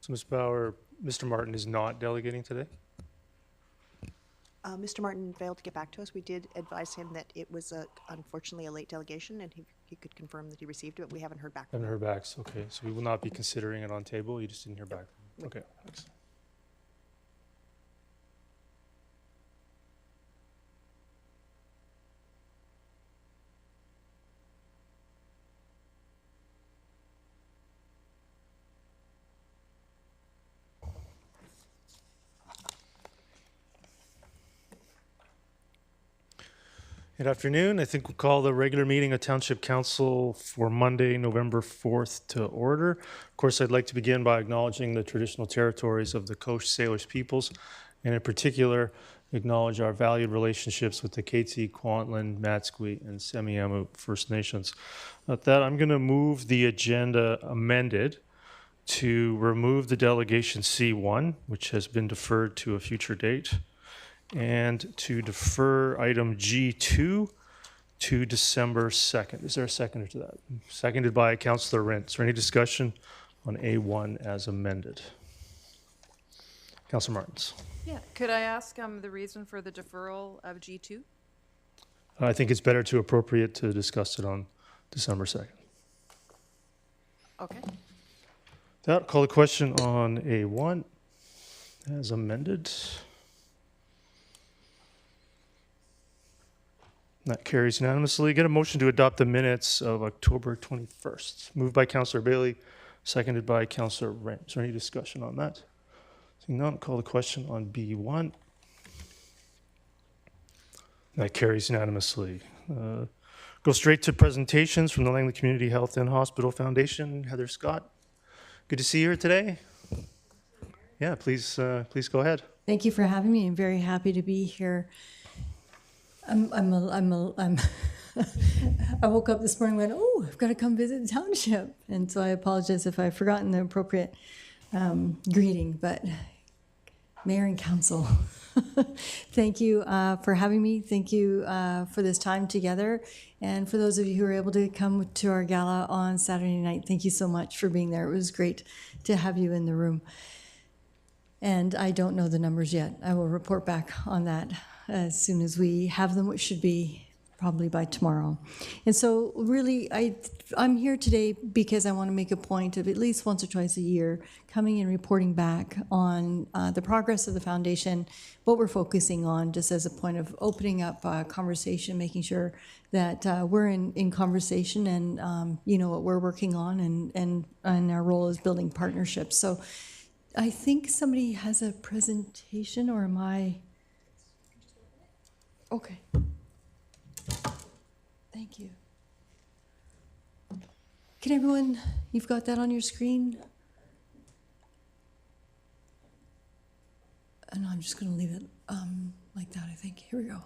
So Ms. Bauer, Mr. Martin is not delegating today? Mr. Martin failed to get back to us. We did advise him that it was unfortunately a late delegation, and he could confirm that he received it, but we haven't heard back from Haven't him. heard back, so okay. So we will not be considering it on table, you just didn't hear back from him. Okay, thanks. Good afternoon. I think we'll call the regular meeting of Township Council for Monday, November 4th to order. Of course, I'd like to begin by acknowledging the traditional territories of the Coast Salish peoples, and in particular, acknowledge our valued relationships with the Kaitsi, Kwantlen, Matsqui, and Semiahmoo First Nations. With that, I'm going to move the agenda amended to remove the delegation C1, which has been deferred to a future date, and to defer item G2 to December 2nd. Is there a seconder to that? Seconded by Councillor Rent. Is there any discussion on A1 as amended? Councillor Martins. Yeah, could I ask the reason for the deferral of G2? I think it's better to appropriate to discuss it on December 2nd. Okay. That, call the question on A1 as amended. That carries unanimously. Get a motion to adopt the minutes of October 21st. Moved by Councillor Bailey, seconded by Councillor Rent. Is there any discussion on that? Seeing none, call the question on B1. That carries unanimously. Go straight to presentations from the Langley Community Health and Hospital Foundation. Heather Scott, good to see you here today. Yeah, please go ahead. Thank you for having me. I'm very happy to be here. I woke up this morning and went, oh, I've got to come visit the township. And so I apologize if I've forgotten the appropriate greeting, but Mayor and Council, thank you for having me. Thank you for this time together. And for those of you who were able to come to our gala on Saturday night, thank you so much for being there. It was great to have you in the room. And I don't know the numbers yet. I will report back on that as soon as we have them, which should be probably by tomorrow. And so really, I'm here today because I want to make a point of at least once or twice a year coming and reporting back on the progress of the foundation, what we're focusing on, just as a point of opening up conversation, making sure that we're in conversation and you know what we're working on, and our role is building partnerships. So I think somebody has a presentation, or am I? Okay. Thank you. Can everyone, you've got that on your screen? And I'm just going to leave it like that, I think. Here we go.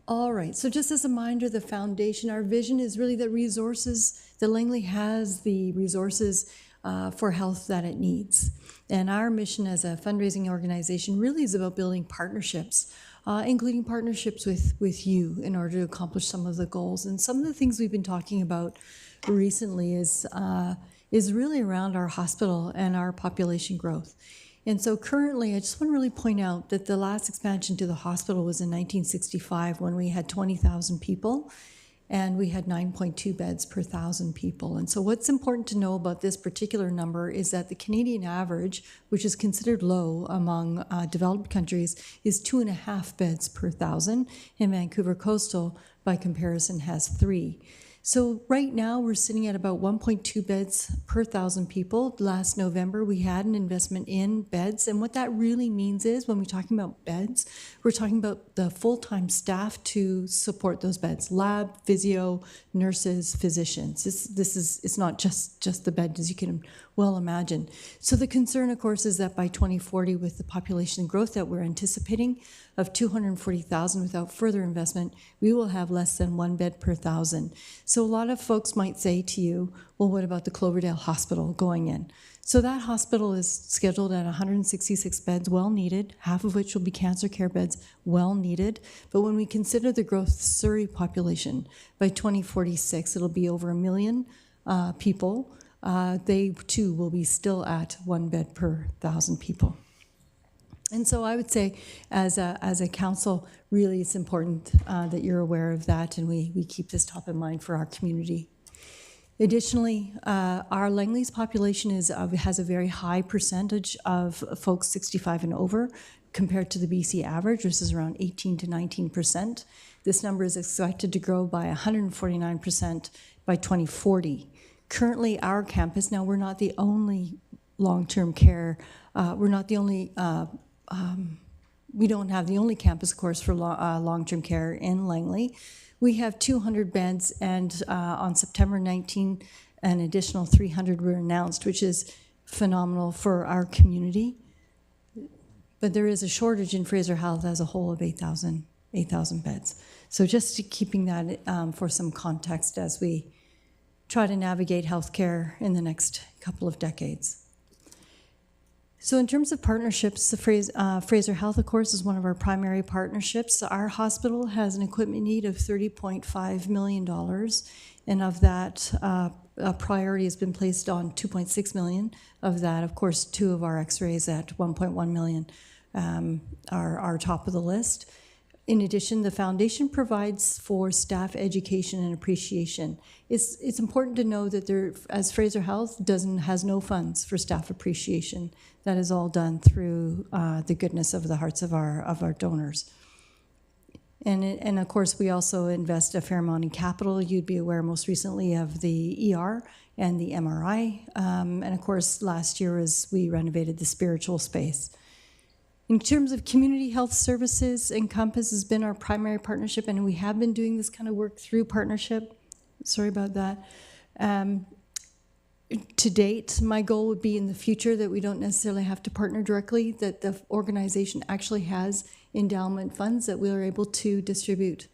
All right, so just as a reminder, the foundation, our vision is really that Langley has the resources for health that it needs. And our mission as a fundraising organization really is about building partnerships, including partnerships with you in order to accomplish some of the goals. And some of the things we've been talking about recently is really around our hospital and our population growth. And so currently, I just want to really point out that the last expansion to the hospital was in 1965 when we had 20,000 people. And we had 9.2 beds per 1,000 people. And so what's important to know about this particular number is that the Canadian average, which is considered low among developed countries, is 2.5 beds per 1,000. And Vancouver Coastal, by comparison, has 3. So right now we're sitting at about 1.2 beds per 1,000 people. Last November we had an investment in beds, and what that really means is when we're talking about beds, we're talking about the full-time staff to support those beds: lab, physio, nurses, physicians. It's not just the bed, as you can well imagine. So the concern, of course, is that by 2040, with the population growth that we're anticipating of 240,000 without further investment, we will have less than 1 bed per 1,000. So a lot of folks might say to you, well, what about the Cloverdale Hospital going in? So that hospital is scheduled at 166 beds, well needed, half of which will be cancer care beds, well needed. But when we consider the growth of the Surrey population, by 2046, it'll be over 1 million people they too will be still at 1 bed per 1,000 people. And so I would say, as a council, really it's important that you're aware of that, and we keep this top of mind for our community. Additionally, our Langley's population has a very high percentage of folks 65 and over compared to the BC average, which is around 18 to 19%. This number is expected to grow by 149% by 2040. Currently, our campus, now we're not the only long-term care, we're not the only, we don't have the only campus, of course, for long-term care in Langley. We have 200 beds, and on September 19, an additional 300 were announced, which is phenomenal for our community. But there is a shortage in Fraser Health as a whole of 8,000 beds. So just keeping that for some context as we try to navigate healthcare in the next couple of decades. So in terms of partnerships, the Fraser Health, of course, is one of our primary partnerships. Our hospital has an equipment need of $30.5 million, and of that, a priority has been placed on $2.6 million. Of that, of course, 2 of our x-rays at $1.1 million are top of the list. In addition, the foundation provides for staff education and appreciation. It's important to know that as Fraser Health has no funds for staff appreciation. That is all done through the goodness of the hearts of our donors. And of course, we also invest a fair amount in capital. You'd be aware most recently of the ER and the MRI. And of course, last year we renovated the spiritual space. In terms of community health services, Encompass has been our primary partnership, and we have been doing this kind of work through partnership. Sorry about that. To date, my goal would be in the future that we don't necessarily have to partner directly, that the organization actually has endowment funds that we are able to distribute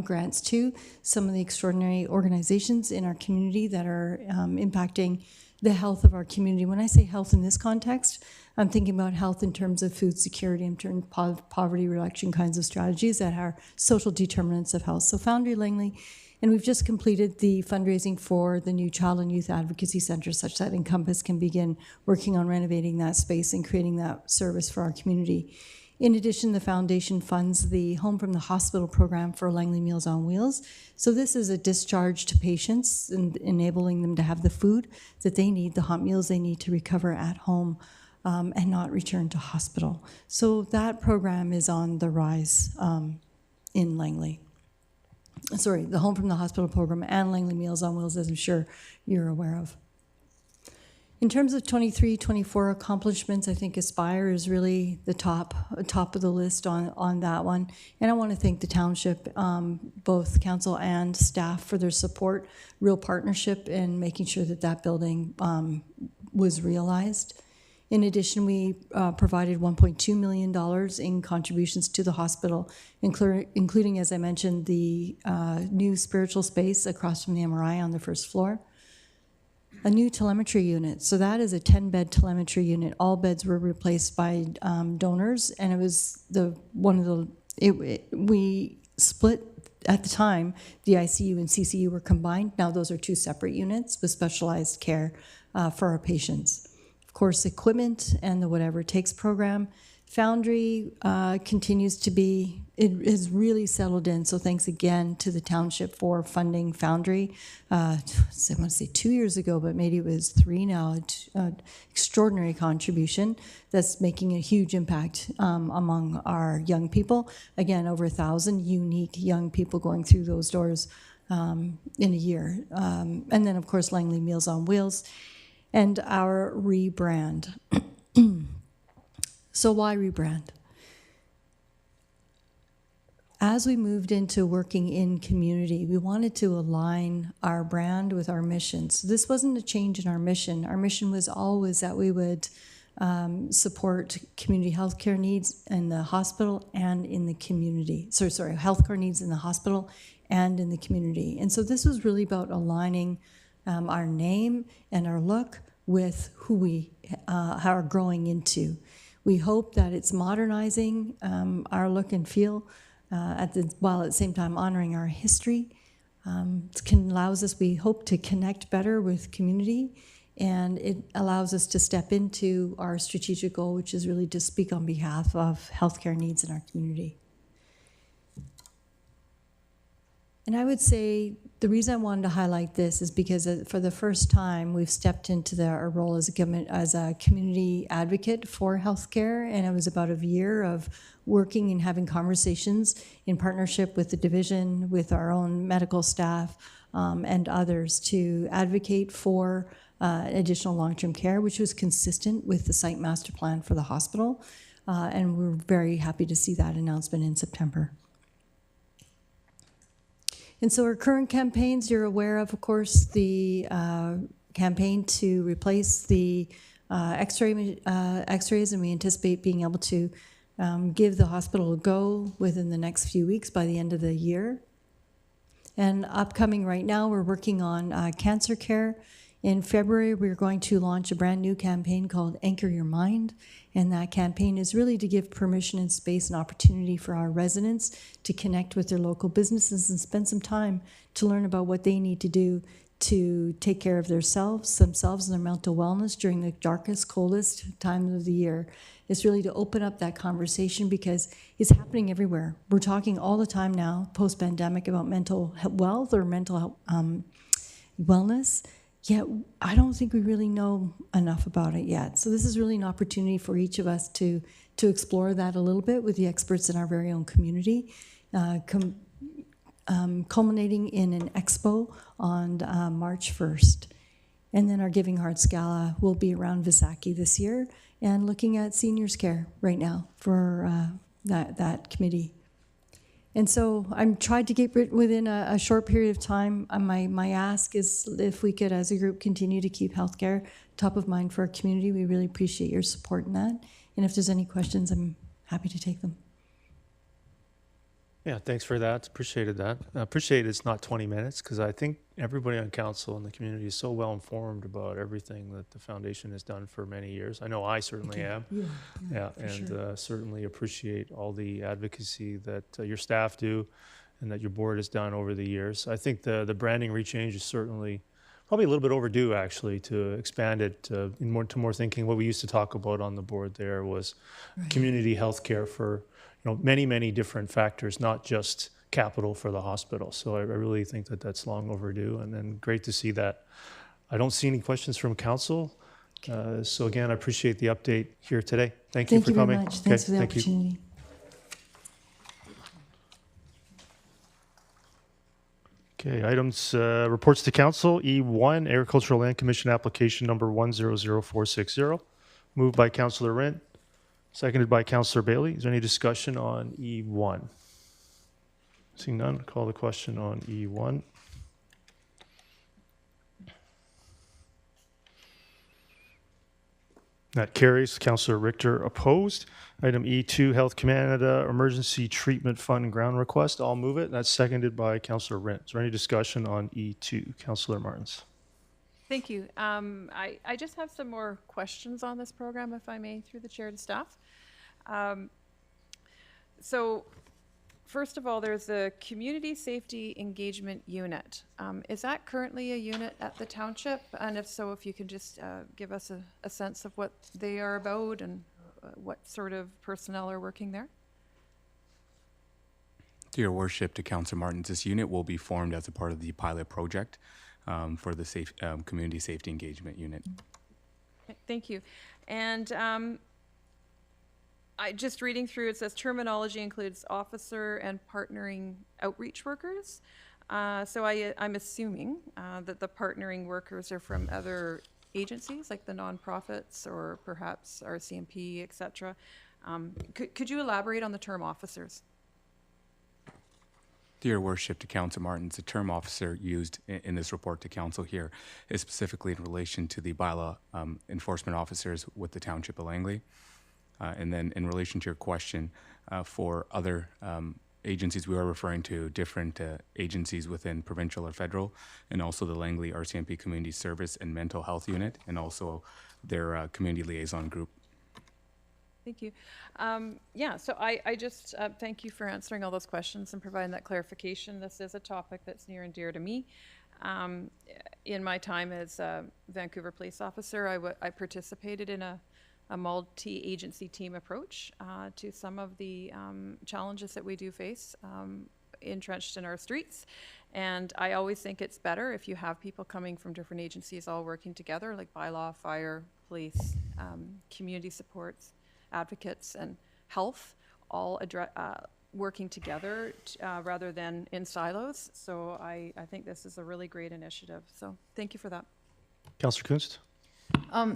grants to some of the extraordinary organizations in our community that are impacting the health of our community. When I say health in this context, I'm thinking about health in terms of food security, in terms of poverty reduction kinds of strategies that are social determinants of health. So Foundry Langley, and we've just completed the fundraising for the new Child and Youth Advocacy Center, such that Encompass can begin working on renovating that space and creating that service for our community. In addition, the foundation funds the Home from the Hospital program for Langley Meals on Wheels. So this is a discharge to patients and enabling them to have the food that they need, the hot meals they need to recover at home and not return to hospital. So that program is on the rise in Langley. Sorry, the Home from the Hospital program and Langley Meals on Wheels, as I'm sure you're aware of. In terms of 23-24 accomplishments, I think Aspire is really the top of the list on that one. And I want to thank the township, both council and staff, for their support, real partnership in making sure that that building was realized. In addition, we provided $1.2 million in contributions to the hospital, including, as I mentioned, the new spiritual space across from the MRI on the first floor. A new telemetry unit. So that is a 10-bed telemetry unit. All beds were replaced by donors, and it was we split at the time. The ICU and CCU were combined. Now those are 2 separate units with specialized care for our patients. Of course, equipment and the Whatever It Takes program. Foundry continues to be, it has really settled in, so thanks again to the township for funding Foundry. I want to say 2 years ago, but maybe it was 3 now. Extraordinary contribution that's making a huge impact among our young people. Again, over 1,000 unique young people going through those doors in a year. And then, of course, Langley Meals on Wheels and our rebrand. So why rebrand? As we moved into working in community, we wanted to align our brand with our mission. So this wasn't a change in our mission. Our mission was always that we would support community healthcare needs in the hospital and in the community. Sorry, healthcare needs in the hospital and in the community. And so this was really about aligning our name and our look with who we are growing into. We hope that it's modernizing our look and feel while at the same time honoring our history. It allows us, we hope, to connect better with community And it allows us to step into our strategic goal, which is really to speak on behalf of healthcare needs in our community. And I would say the reason I wanted to highlight this is because for the first time, we've stepped into our role as a community advocate for healthcare, and it was about a year of working and having conversations in partnership with the division, with our own medical staff, and others to advocate for additional long-term care, which was consistent with the site master plan for the hospital. And we're very happy to see that announcement in September. And so our current campaigns, you're aware of course, the campaign to replace the x-rays, and we anticipate being able to give the hospital a go within the next few weeks by the end of the year. And upcoming right now, we're working on cancer care. In February, we're going to launch a brand new campaign called Anchor Your Mind. And that campaign is really to give permission and space and opportunity for our residents to connect with their local businesses and spend some time to learn about what they need to do to take care of themselves and their mental wellness during the darkest, coldest time of the year. It's really to open up that conversation because it's happening everywhere. We're talking all the time now, post-pandemic, about mental wealth or mental wellness. Yet I don't think we really know enough about it yet. So this is really an opportunity for each of us to explore that a little bit with the experts in our very own community, culminating in an expo on March 1st. And then our Giving Hearts Gala will be around Visaki this year and looking at seniors care right now for that committee. And so I'm trying to get within a short period of time. My ask is if we could, as a group, continue to keep healthcare top of mind for our community. We really appreciate your support in that. And if there's any questions, I'm happy to take them. Yeah, thanks for that. Appreciated that. I appreciate it's not 20 minutes because I think everybody on council and the community is so well informed about everything that the foundation has done for many years. I know I certainly am. Yeah, and sure. Certainly appreciate all the advocacy that your staff do and that your board has done over the years. I think the branding rechange is certainly probably a little bit overdue, actually, to expand it to more thinking. What we used to talk about on the board there was community health care for many different factors, not just capital for the hospital. So I really think that that's long overdue, and then great to see that. I don't see any questions from council. So again, I appreciate the update here today. Thank you for coming. Thank you very much. Thanks for the opportunity. Okay, items, reports to council. E1, Agricultural Land Commission application number 100460. Moved by Councillor Rent, seconded by Councillor Bailey. Is there any discussion on E1? Seeing none, call the question on E1. That carries. Councillor Richter opposed. Item E2, Health Canada Emergency Treatment Fund ground request. I'll move it. That's seconded by Councillor Rent. Is there any discussion on E2? Councillor Martins. Thank you. I just have some more questions on this program, if I may, through the chair to staff. So first of all, there's the Community Safety Engagement Unit. Is that currently a unit at the township? And if so, if you can just give us a sense of what they are about and what sort of personnel are working there? To your worship, to Councillor Martins, this unit will be formed as a part of the pilot project for the Community Safety Engagement Unit. Thank you. And I just reading through, it says terminology includes officer and partnering outreach workers. So I'm assuming that the partnering workers are from other agencies like the nonprofits or perhaps RCMP, et cetera. Could you elaborate on the term officers? Dear Worship, to Councillor Martins, the term officer used in this report to council here is specifically in relation to the bylaw enforcement officers with the Township of Langley. And then in relation to your question, for other agencies, we are referring to different agencies within provincial or federal, and also the Langley RCMP Community Service and Mental Health Unit, and also their community liaison group. Thank you. Yeah, so I just thank you for answering all those questions and providing that clarification. This is a topic that's near and dear to me. In my time as a Vancouver police officer, I participated in a multi-agency team approach to some of the challenges that we do face entrenched in our streets. And I always think it's better if you have people coming from different agencies all working together, like bylaw, fire, police, community supports, advocates, and health, all working together rather than in silos. So I think this is a really great initiative. So thank you for that. Councillor Kunst?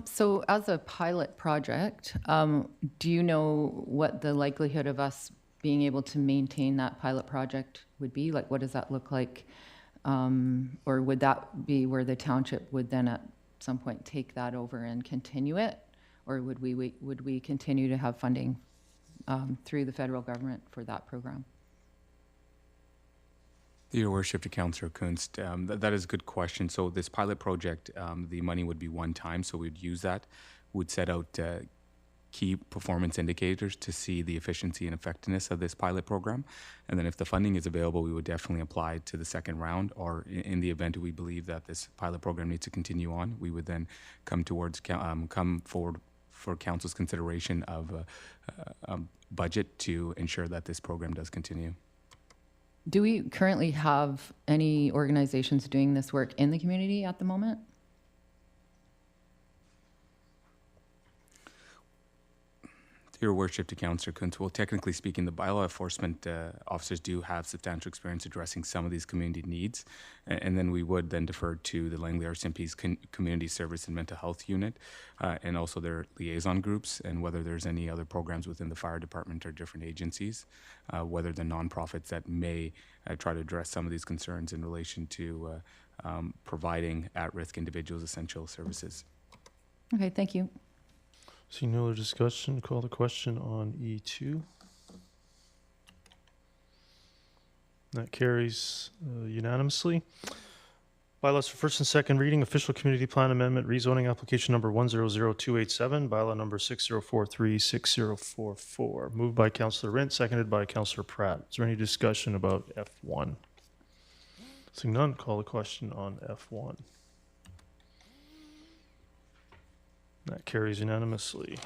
So as a pilot project, do you know what the likelihood of us being able to maintain that pilot project would be? Like, what does that look like? Or would that be where the township would then at some point take that over and continue it? Or would we continue to have funding through the federal government for that program? Your Worship, to Councillor Kunst, that is a good question. So this pilot project, the money would be one time, so we'd use that. We'd set out key performance indicators to see the efficiency and effectiveness of this pilot program. And then if the funding is available, we would definitely apply to the second round, or in the event we believe that this pilot program needs to continue on, we would then come forward for council's consideration of a budget to ensure that this program does continue. Do we currently have any organizations doing this work in the community at the moment? Your Worship, to Councillor Kuntz, well, technically speaking, the bylaw enforcement officers do have substantial experience addressing some of these community needs, and then we would then defer to the Langley RCMP's Community Service and Mental Health Unit, and also their liaison groups, and whether there's any other programs within the fire department or different agencies, whether the nonprofits that may try to address some of these concerns in relation to providing at-risk individuals essential services. Okay, thank you. Seeing no other discussion, call the question on E2. That carries unanimously. Bylaws for first and second reading, official community plan amendment, rezoning application number 100287, bylaw number 6043-6044. Moved by Councillor Rint, seconded by Councillor Pratt. Is there any discussion about F1? Seeing none, call the question on F1. That carries unanimously.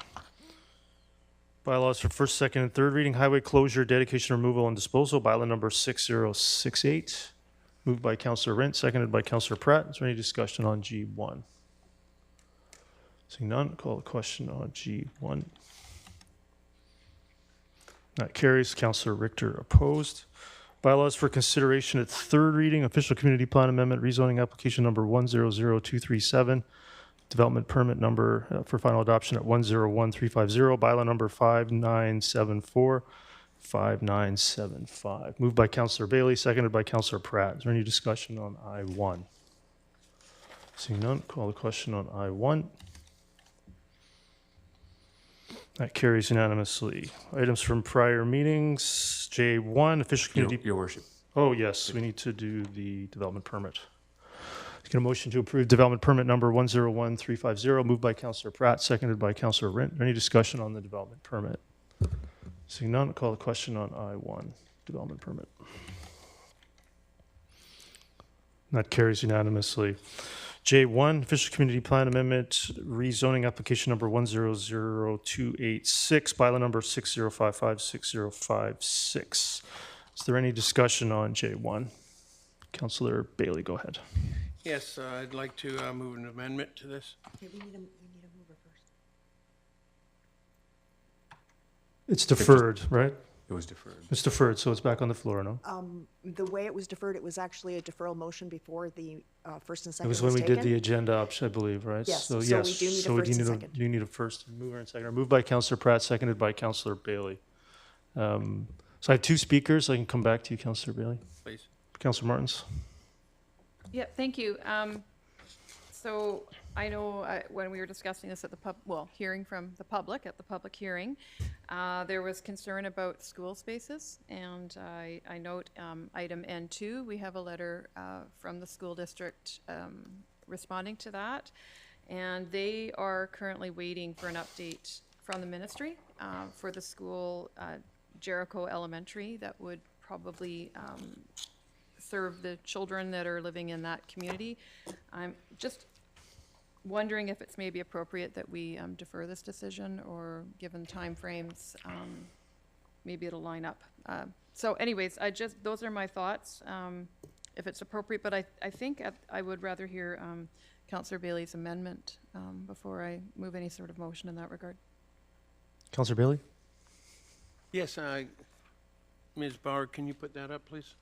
Bylaws for first, second, and third reading, highway closure, dedication, removal, and disposal, bylaw number 6068. Moved by Councillor Rint, seconded by Councillor Pratt. Is there any discussion on G1? Seeing none, call the question on G1. That carries. Councillor Richter opposed. Bylaws for consideration at third reading, official community plan amendment, rezoning application number 100237. Development permit number for final adoption at 101350, bylaw number 5975. Moved by Councillor Bailey, seconded by Councillor Pratt. Is there any discussion on I1? Seeing none, call the question on I1. That carries unanimously. Items from prior meetings, J1, official community. Your Worship. Oh, yes, we need to do the development permit. Get a motion to approve development permit number 101350, moved by Councillor Pratt, seconded by Councillor Rint. Any discussion on the development permit? Seeing none, call the question on I1, development permit. That carries unanimously. J1, official community plan amendment, rezoning application number 100286, bylaw number 6055-6056. Is there any discussion on J1? Councillor Bailey, go ahead. Yes, I'd like to move an amendment to this. Okay, we need a mover first. It's deferred, right? It was deferred. It's deferred, so it's back on the floor, no? The way it was deferred, it was actually a deferral motion before the first and It second was when we taken. did the agenda option, I believe, right? Yes, so we yes, do need a so we first and need second. You need a first mover and second. Moved by Councillor Pratt, seconded by Councillor Bailey. So I have two speakers. I can come back to you, Councillor Bailey. Please. Councillor Martins. Yeah, thank you. So I know when we were discussing this at the hearing from the public at the public hearing, there was concern about school spaces, and I note item N2, we have a letter from the school district responding to that, and they are currently waiting for an update from the ministry for the school Jericho Elementary that would probably serve the children that are living in that community. I'm just wondering if it's maybe appropriate that we defer this decision, or given timeframes, maybe it'll line up. So anyways, those are my thoughts, if it's appropriate, but I think I would rather hear Councillor Bailey's amendment before I move any sort of motion in that regard. Councillor Bailey? Yes, Ms. Bauer, can you put that up, please?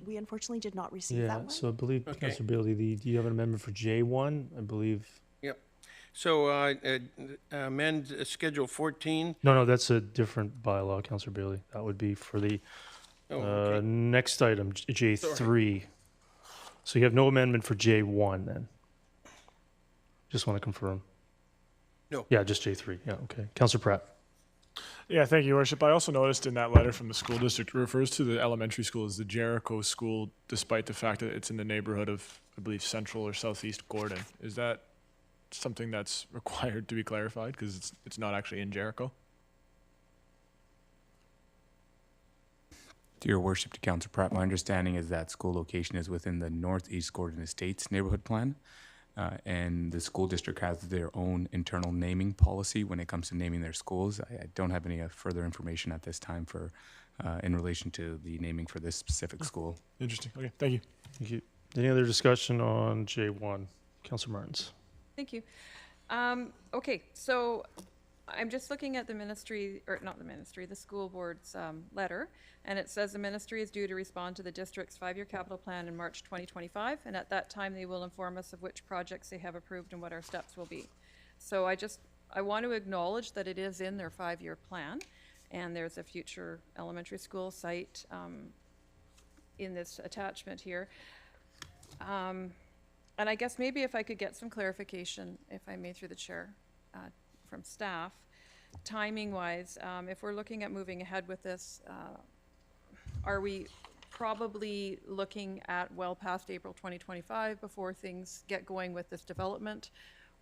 We unfortunately did not receive that Yeah, one. so I believe, Okay. Councillor Bailey, do you have an amendment for J1? I believe. Yep. So amend Schedule 14. No, that's a different bylaw, Councillor Bailey. That would be for the Oh, okay. next item, J3. So you have no amendment for J1 then? Just want to confirm. No. Yeah, just J3. Yeah, okay. Councillor Pratt. Yeah, thank you, Your Worship. I also noticed in that letter from the school district, it refers to the elementary school as the Jericho School, despite the fact that it's in the neighborhood of, I believe, Central or Southeast Gordon. Is that something that's required to be clarified, because it's not actually in Jericho? To Your Worship, to Councillor Pratt, my understanding is that school location is within the Northeast Gordon Estates neighborhood plan, and the school district has their own internal naming policy when it comes to naming their schools. I don't have any further information at this time for in relation to the naming for this specific school. Interesting. Okay, thank you. Thank you. Any other discussion on J1? Councillor Martins. Thank you. Okay, so I'm just looking at the ministry, or not the ministry, the school board's letter, and it says the ministry is due to respond to the district's 5-year capital plan in March 2025, and at that time they will inform us of which projects they have approved and what our steps will be. So I want to acknowledge that it is in their 5-year plan, and there's a future elementary school site in this attachment here. And I guess maybe if I could get some clarification, if I may, through the chair, from staff, timing-wise, if we're looking at moving ahead with this, are we probably looking at well past April 2025 before things get going with this development?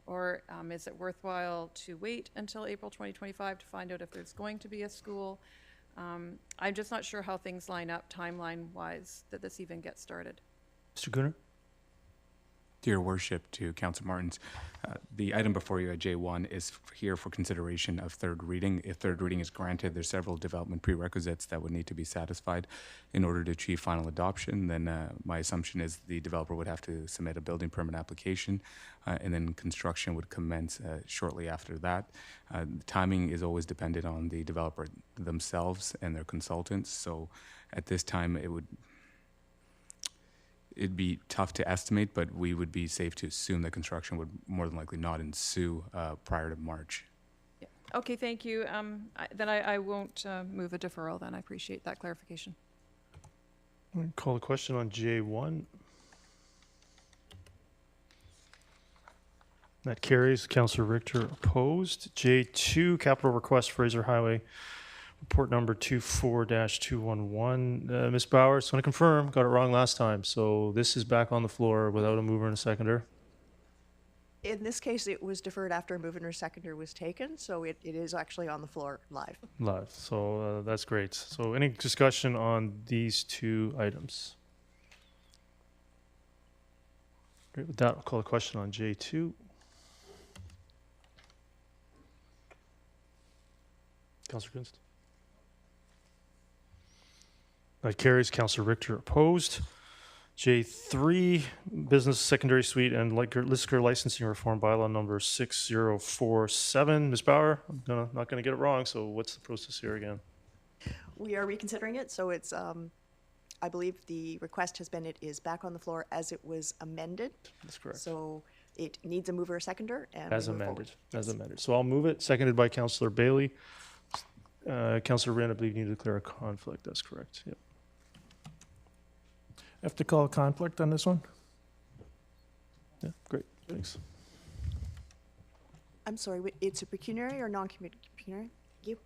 Or is it worthwhile to wait until April 2025 to find out if there's going to be a school? I'm just not sure how things line up timeline-wise that this even gets started. Mr. Gunner? To Your Worship, to Councillor Martins, the item before you at J1 is here for consideration of third reading. If third reading is granted, there's several development prerequisites that would need to be satisfied in order to achieve final adoption. Then my assumption is the developer would have to submit a building permit application, and then construction would commence shortly after that. The timing is always dependent on the developer themselves and their consultants. So at this time, it'd be tough to estimate, but we would be safe to assume that construction would more than likely not ensue prior to March. Yeah. Okay, thank you. Then I won't move a deferral then. I appreciate that clarification. Call the question on J1. That carries. Councillor Richter opposed. J2, capital request Fraser Highway, report number 24-211. Ms. Bauer, just want to confirm, got it wrong last time. So this is back on the floor without a mover and a seconder. In this case, it was deferred after a mover and seconder was taken, so it is actually on the floor live. Live. So that's great. So any discussion on these two items? Great. With that, I'll call a question on J2. Councillor Gunst. That carries. Councillor Richter opposed. J3, business secondary suite and liquor licensing reform bylaw number 6047. Ms. Bauer, I'm not gonna get it wrong, so what's the process here again? We are reconsidering it, so it's, I believe the request has been, it is back on the floor as it was amended. That's correct. So it needs a mover or seconder, and As we move amended, forward. as amended. So I'll move it, seconded by Councillor Bailey. Councillor Wren, I believe you need to declare a conflict. That's correct. Yep. Have to call a conflict on this one? Yeah, great. Thanks. I'm sorry, it's a pecuniary or non-pecuniary? You?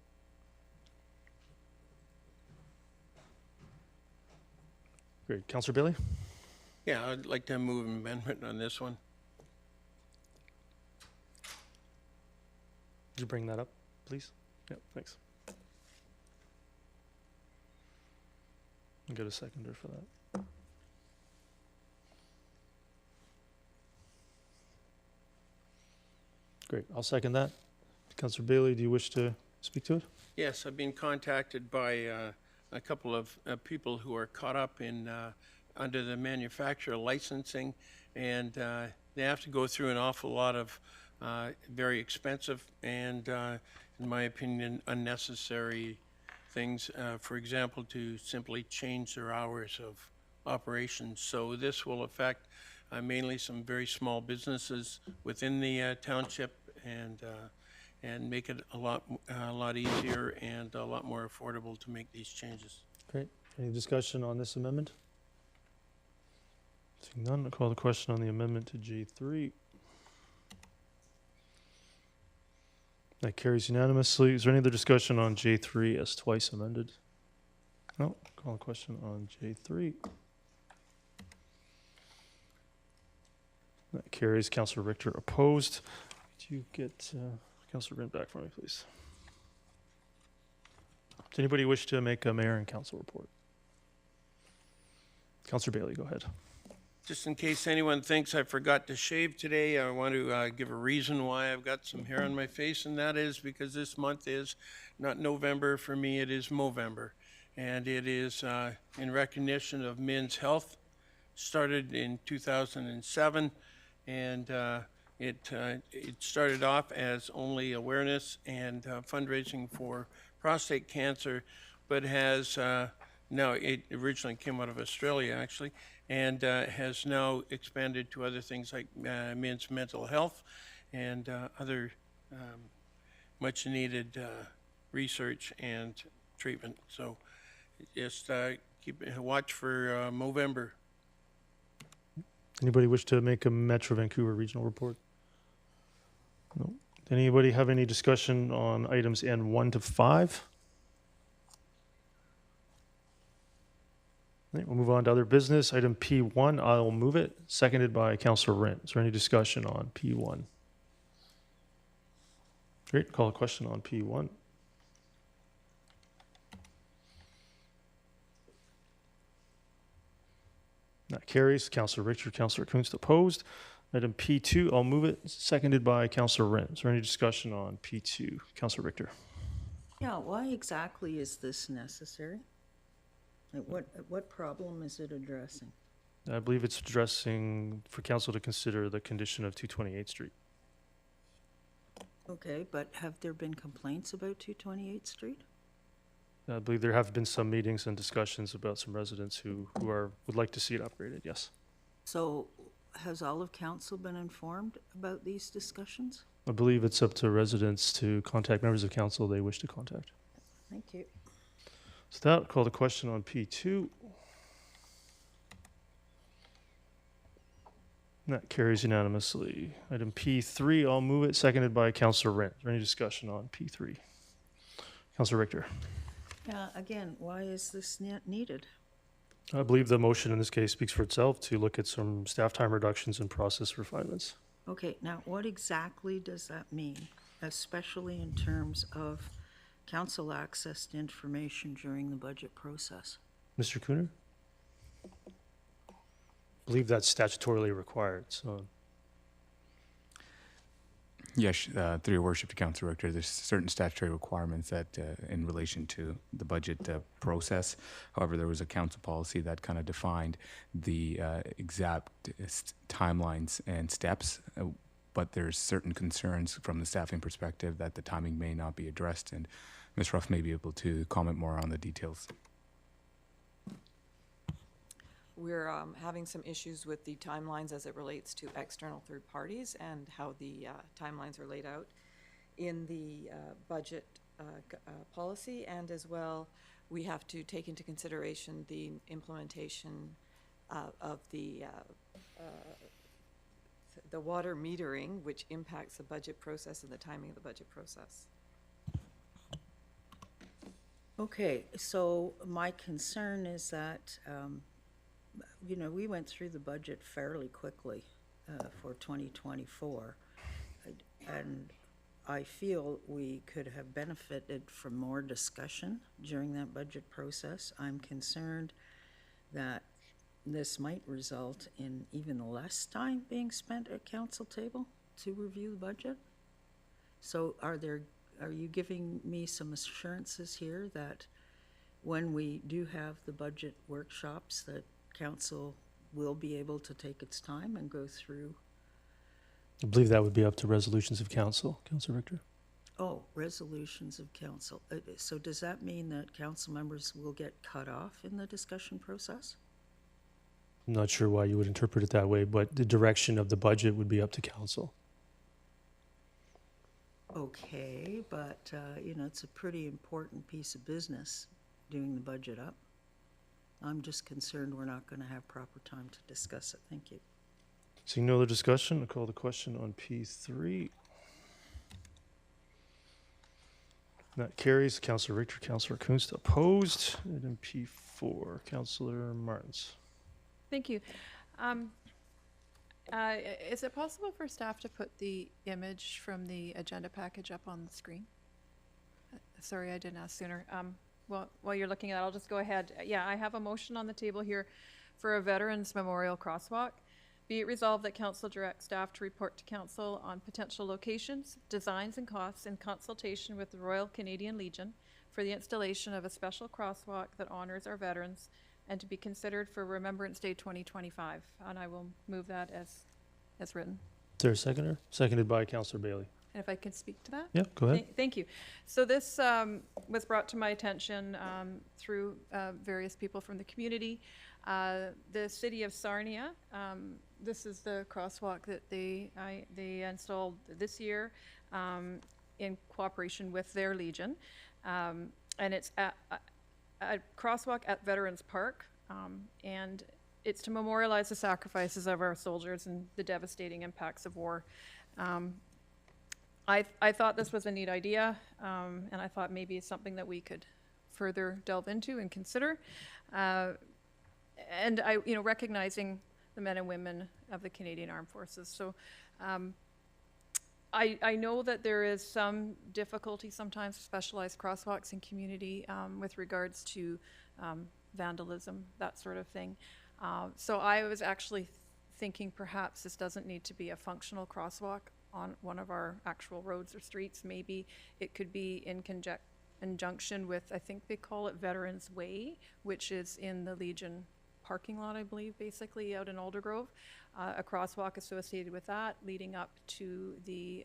Great. Councillor Bailey? Yeah, I'd like to move an amendment on this one. Could you bring that up, please? Yeah, thanks. I'll get a seconder for that. Great, I'll second that. Councillor Bailey, do you wish to speak to it? Yes, I've been contacted by a couple of people who are caught up in under the manufacturer licensing, and they have to go through an awful lot of very expensive and, in my opinion, unnecessary things. For example, to simply change their hours of operations. So this will affect mainly some very small businesses within the township, and make it a lot easier and a lot more affordable to make these changes. Great. Any discussion on this amendment? Seeing none, I'll call the question on the amendment to J3. That carries unanimously. Is there any other discussion on J3 as twice amended? No. Call the question on J3. That carries. Councillor Richter opposed. Could you get Councillor Rint back for me, please? Does anybody wish to make a mayor and council report? Councillor Bailey, go ahead. Just in case anyone thinks I forgot to shave today, I want to give a reason why I've got some hair on my face, and that is because this month is not November for me, it is Movember. And it is in recognition of men's health. Started in 2007, and it started off as only awareness and fundraising for prostate cancer, but has now, it originally came out of Australia actually, and has now expanded to other things like men's mental health and other much needed research and treatment. So just watch for Movember. Anybody wish to make a Metro Vancouver regional report? No. Anybody have any discussion on items N1 to 5? Right, we'll move on to other business. Item P1, I'll move it. Seconded by Councillor Rint. Is there any discussion on P1? Great, call a question on P1. That carries. Councillor Richter, Councillor Kunst opposed. Item P2, I'll move it. Seconded by Councillor Rint. Is there any discussion on P2? Councillor Richter. Yeah, why exactly is this necessary? Like what problem is it addressing? I believe it's addressing for council to consider the condition of 228th Street. Okay, but have there been complaints about 228th Street? I believe there have been some meetings and discussions about some residents who would like to see it upgraded, yes. So has all of council been informed about these discussions? I believe it's up to residents to contact members of council they wish to contact. Thank you. So that, call the question on P2. That carries unanimously. Item P3, I'll move it. Seconded by Councillor Rint. Is there any discussion on P3? Councillor Richter. Yeah, again, why is this needed? I believe the motion in this case speaks for itself to look at some staff time reductions and process refinements. Okay, now what exactly does that mean, especially in terms of council access to information during the budget process? Mr. Cooner? I believe that's statutorily required, so. Yes, through your worship to Council Richter, there's certain statutory requirements that in relation to the budget process. However, there was a council policy that kind of defined the exact timelines and steps, but there's certain concerns from the staffing perspective that the timing may not be addressed, and Ms. Ruff may be able to comment more on the details. We're having some issues with the timelines as it relates to external third parties and how the timelines are laid out in the budget policy, and as well we have to take into consideration the implementation of the water metering, which impacts the budget process and the timing of the budget process. Okay, so my concern is that you know, we went through the budget fairly quickly for 2024. And I feel we could have benefited from more discussion during that budget process. I'm concerned that this might result in even less time being spent at council table to review the budget. So are you giving me some assurances here that when we do have the budget workshops, that council will be able to take its time and go through? I believe that would be up to resolutions of council, Councillor Richter. Oh, resolutions of council. So does that mean that council members will get cut off in the discussion process? I'm not sure why you would interpret it that way, but the direction of the budget would be up to council. Okay, but, you know, it's a pretty important piece of business, doing the budget up. I'm just concerned we're not going to have proper time to discuss it. Thank you. Seeing no other discussion, I'll call the question on P3. That carries. Councillor Richter, Councillor Kunst opposed. And then P4, Councillor Martins. Thank you. Is it possible for staff to put the image from the agenda package up on the screen? Sorry, I didn't ask sooner. Well, while you're looking at it, I'll just go ahead. Yeah, I have a motion on the table here for a Veterans Memorial Crosswalk. Be it resolved that council directs staff to report to council on potential locations, designs, and costs in consultation with the Royal Canadian Legion for the installation of a special crosswalk that honors our veterans and to be considered for Remembrance Day 2025. And I will move that as written. Is there a seconder? Seconded by Councillor Bailey. And if I can speak to that? Yeah, go ahead. Thank you. So this was brought to my attention through various people from the community. The city of Sarnia, this is the crosswalk that they installed this year in cooperation with their Legion. And it's a crosswalk at Veterans Park. And it's to memorialize the sacrifices of our soldiers and the devastating impacts of war. I thought this was a neat idea, and I thought maybe it's something that we could further delve into and consider. And recognizing the men and women of the Canadian Armed Forces. So I know that there is some difficulty sometimes with specialized crosswalks in community with regards to vandalism, that sort of thing. So I was actually thinking perhaps this doesn't need to be a functional crosswalk on one of our actual roads or streets. Maybe it could be in conjunction with, I think they call it Veterans Way, which is in the Legion parking lot, I believe, basically out in Aldergrove. A crosswalk associated with that leading up to the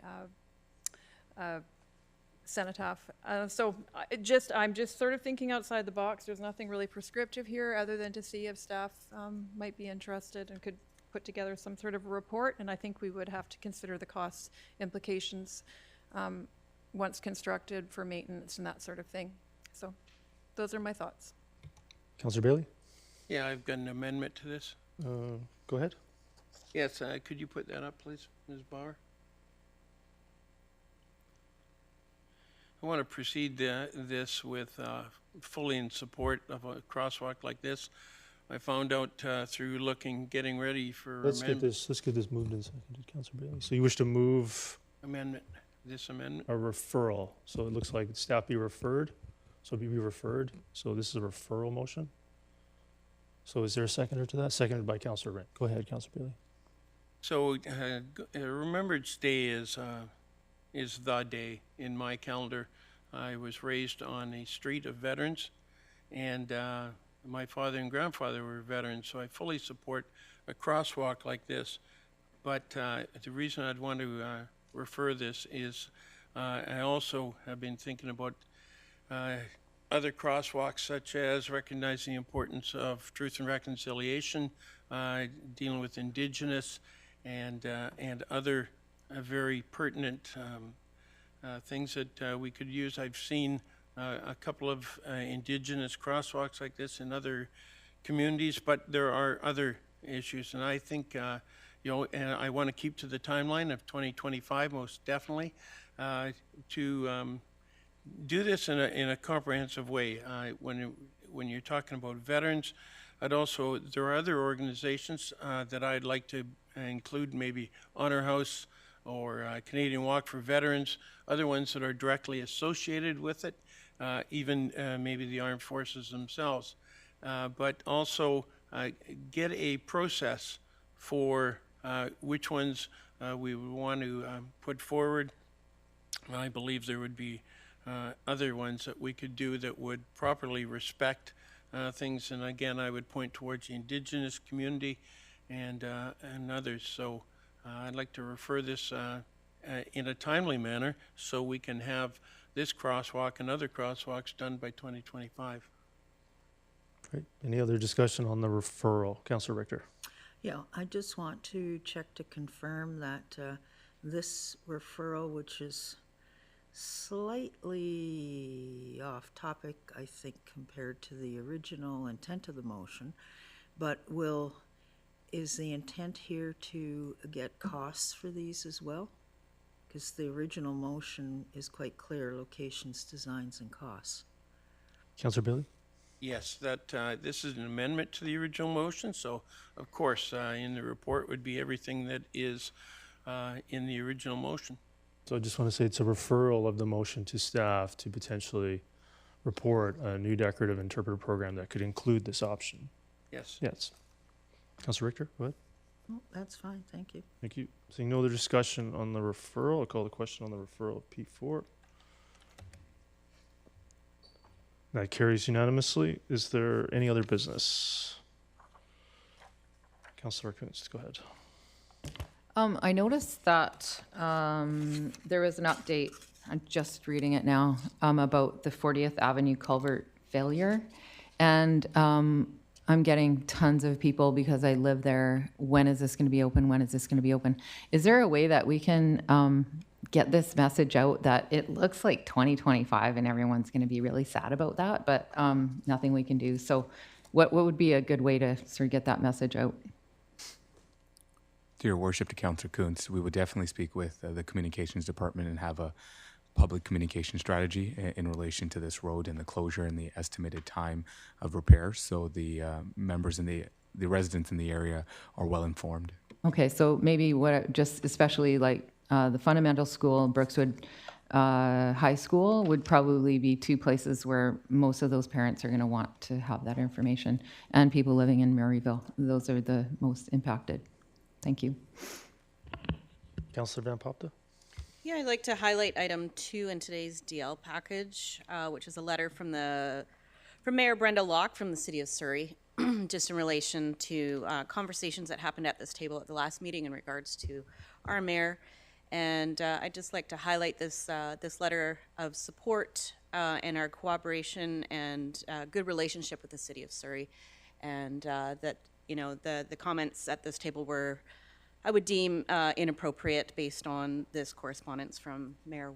cenotaph. So I'm just sort of thinking outside the box. There's nothing really prescriptive here other than to see if staff might be interested and could put together some sort of a report. And I think we would have to consider the cost implications once constructed for maintenance and that sort of thing. So those are my thoughts. Councillor Bailey? Yeah, I've got an amendment to this. Go ahead. Yes, could you put that up, please, Ms. Bauer? I want to proceed this with fully in support of a crosswalk like this. I found out through getting ready for Let's get this moved and seconded, Councillor Bailey. So you wish to move this amendment? a referral. So it looks like staff be referred. So be referred. So this is a referral motion. So is there a seconder to that? Seconded by Councillor Rent. Go ahead, Councillor Bailey. So Remembrance Day is the day in my calendar. I was raised on a street of veterans, and my father and grandfather were veterans, so I fully support a crosswalk like this. But the reason I'd want to refer this is I also have been thinking about other crosswalks, such as recognizing the importance of truth and reconciliation, dealing with Indigenous and other very pertinent things that we could use. I've seen a couple of Indigenous crosswalks like this in other communities, but there are other issues, and I think and I want to keep to the timeline of 2025 most definitely to do this in a comprehensive way. When you're talking about veterans, there are other organizations that I'd like to include, maybe Honor House or Canadian Walk for Veterans, other ones that are directly associated with it, even maybe the armed forces themselves. But also get a process for which ones we would want to put forward. I believe there would be other ones that we could do that would properly respect things. And again, I would point towards the Indigenous community and others. So I'd like to refer this in a timely manner so we can have this crosswalk and other crosswalks done by 2025. Great. Any other discussion on the referral? Councillor Richter. Yeah, I just want to check to confirm that this referral, which is slightly off topic, I think, compared to the original intent of the motion, but is the intent here to get costs for these as well? Because the original motion is quite clear, locations, designs, and costs. Councillor Bailey? Yes, that this is an amendment to the original motion, so of course in the report would be everything that is in the original motion. So I just want to say it's a referral of the motion to staff to potentially report a new decorative interpreter program that could include this option. Yes. Yes. Councillor Richter, go ahead. Oh, that's fine, thank you. Thank you. Seeing no other discussion on the referral, I'll call the question on the referral of P4. That carries unanimously. Is there any other business? Councillor Kunst, go ahead. I noticed that there was an update, I'm just reading it now, about the 40th Avenue culvert failure. And I'm getting tons of people because I live there. When is this going to be open? When is this going to be open? Is there a way that we can get this message out that it looks like 2025 and everyone's going to be really sad about that, but nothing we can do? So what would be a good way to sort of get that message out? To your worship, to Councillor Kuntz, we would definitely speak with the communications department and have a public communication strategy in relation to this road and the closure and the estimated time of repairs, so the members and the residents in the area are well informed. Okay, so maybe just especially like the fundamental school, Brookswood High School would probably be two places where most of those parents are going to want to have that information, and people living in Maryville. Those are the most impacted. Thank you. Councillor Van Popta? Yeah, I'd like to highlight item 2 in today's DL package, which is a letter from Mayor Brenda Locke from the City of Surrey, just in relation to conversations that happened at this table at the last meeting in regards to our mayor. And I'd just like to highlight this letter of support and our cooperation and good relationship with the City of Surrey, and that, you know, the comments at this table were, I would deem inappropriate based on this correspondence from Mayor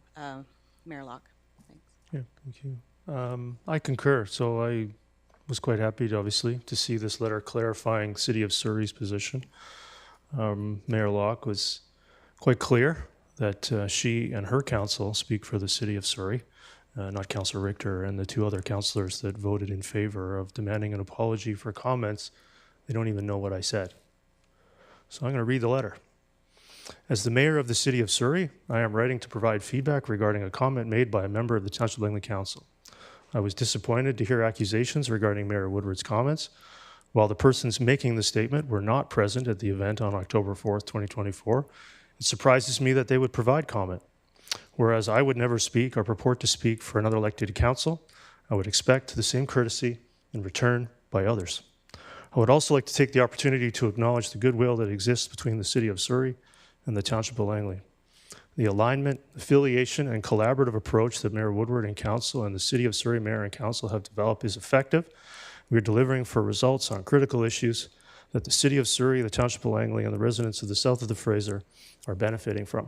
Locke. Thanks. Yeah, thank you. I concur. So I was quite happy to see this letter clarifying City of Surrey's position. Mayor Locke was quite clear that she and her council speak for the City of Surrey, not Councillor Richter and the two other councillors that voted in favor of demanding an apology for comments. They don't even know what I said. So I'm going to read the letter. As the mayor of the City of Surrey, I am writing to provide feedback regarding a comment made by a member of the Township Langley Council. I was disappointed to hear accusations regarding Mayor Woodward's comments. While the persons making the statement were not present at the event on October 4th, 2024, it surprises me that they would provide comment. Whereas I would never speak or purport to speak for another elected council, I would expect the same courtesy in return by others. I would also like to take the opportunity to acknowledge the goodwill that exists between the City of Surrey and the Township of Langley. The alignment, affiliation, and collaborative approach that Mayor Woodward and Council and the City of Surrey Mayor and Council have developed is effective. We are delivering for results on critical issues that the City of Surrey, the Township of Langley, and the residents of the south of the Fraser are benefiting from.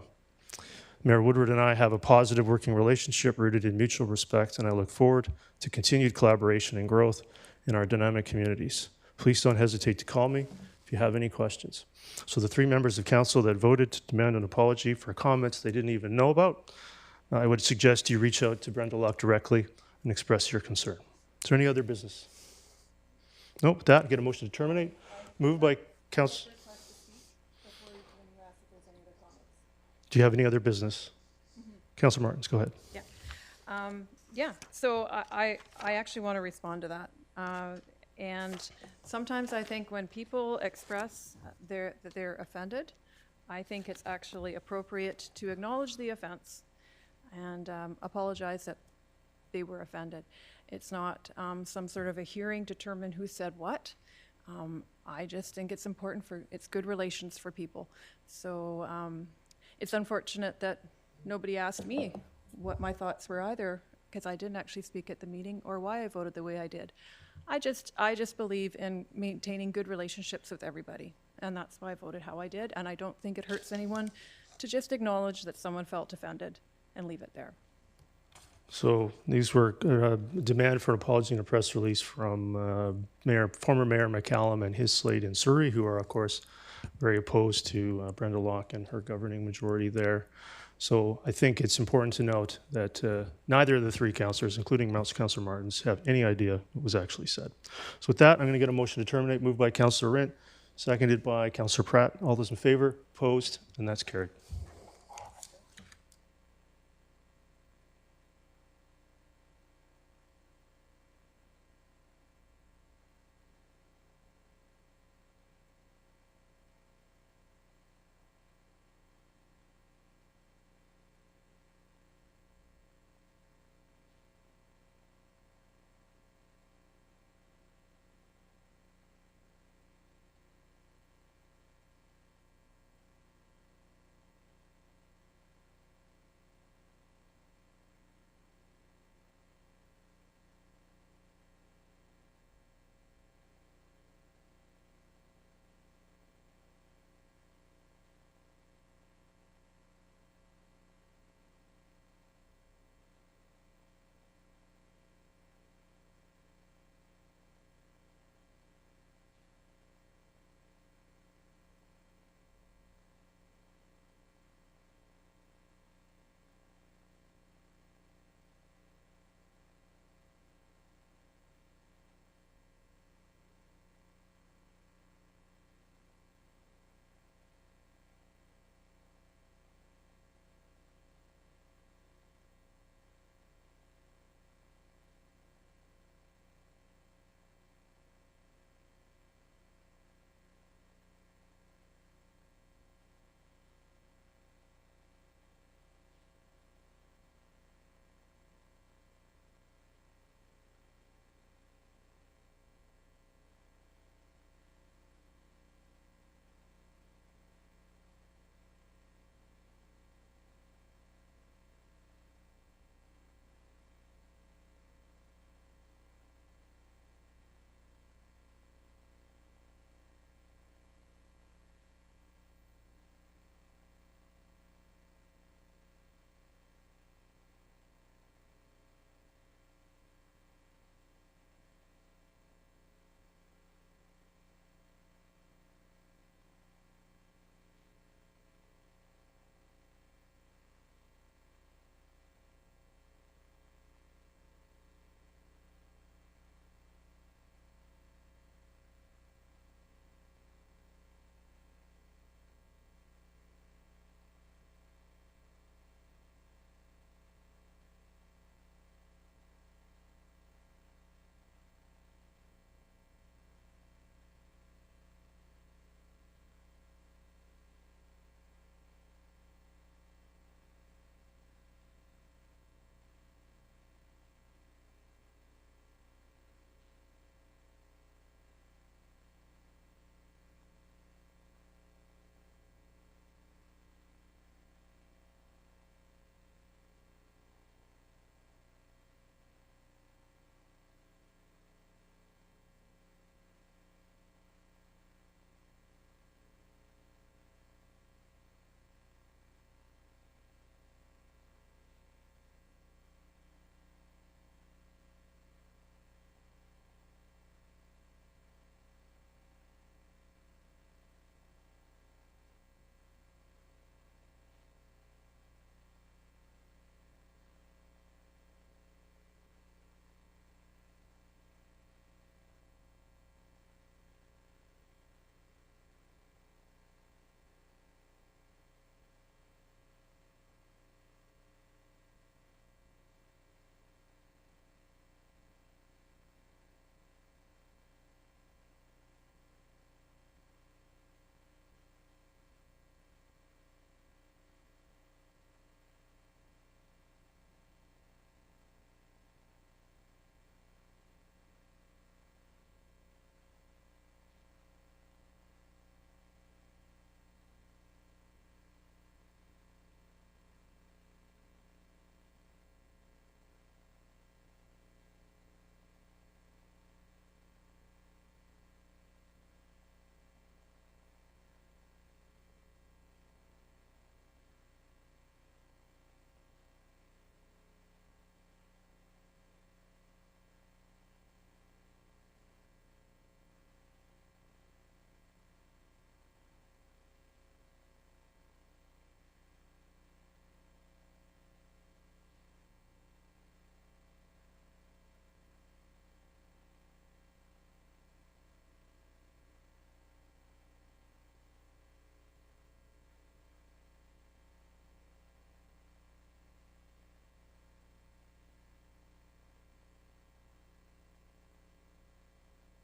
Mayor Woodward and I have a positive working relationship rooted in mutual respect, and I look forward to continued collaboration and growth in our dynamic communities. Please don't hesitate to call me if you have any questions. So the three members of council that voted to demand an apology for comments they didn't even know about, I would suggest you reach out to Brenda Locke directly and express your concern. Is there any other business? Nope, with that, get a motion to terminate. Moved by Council. Do you have any other business? Councilor Martins, go ahead. Yeah, so I actually want to respond to that. And sometimes I think when people express that they're offended, I think it's actually appropriate to acknowledge the offense and apologize that they were offended. It's not some sort of a hearing to determine who said what. I just think it's important it's good relations for people. So it's unfortunate that nobody asked me what my thoughts were either, because I didn't actually speak at the meeting or why I voted the way I did. I just believe in maintaining good relationships with everybody, and that's why I voted how I did, and I don't think it hurts anyone to just acknowledge that someone felt offended and leave it there. So these were demand for an apology and a press release from former Mayor McCallum and his slate in Surrey, who are, of course, very opposed to Brenda Locke and her governing majority there. So I think it's important to note that neither of the three councillors, including Councillor Martins, have any idea what was actually said. So with that, I'm going to get a motion to terminate, moved by Councillor Rint, seconded by Councillor Pratt. All those in favor, opposed, and that's carried.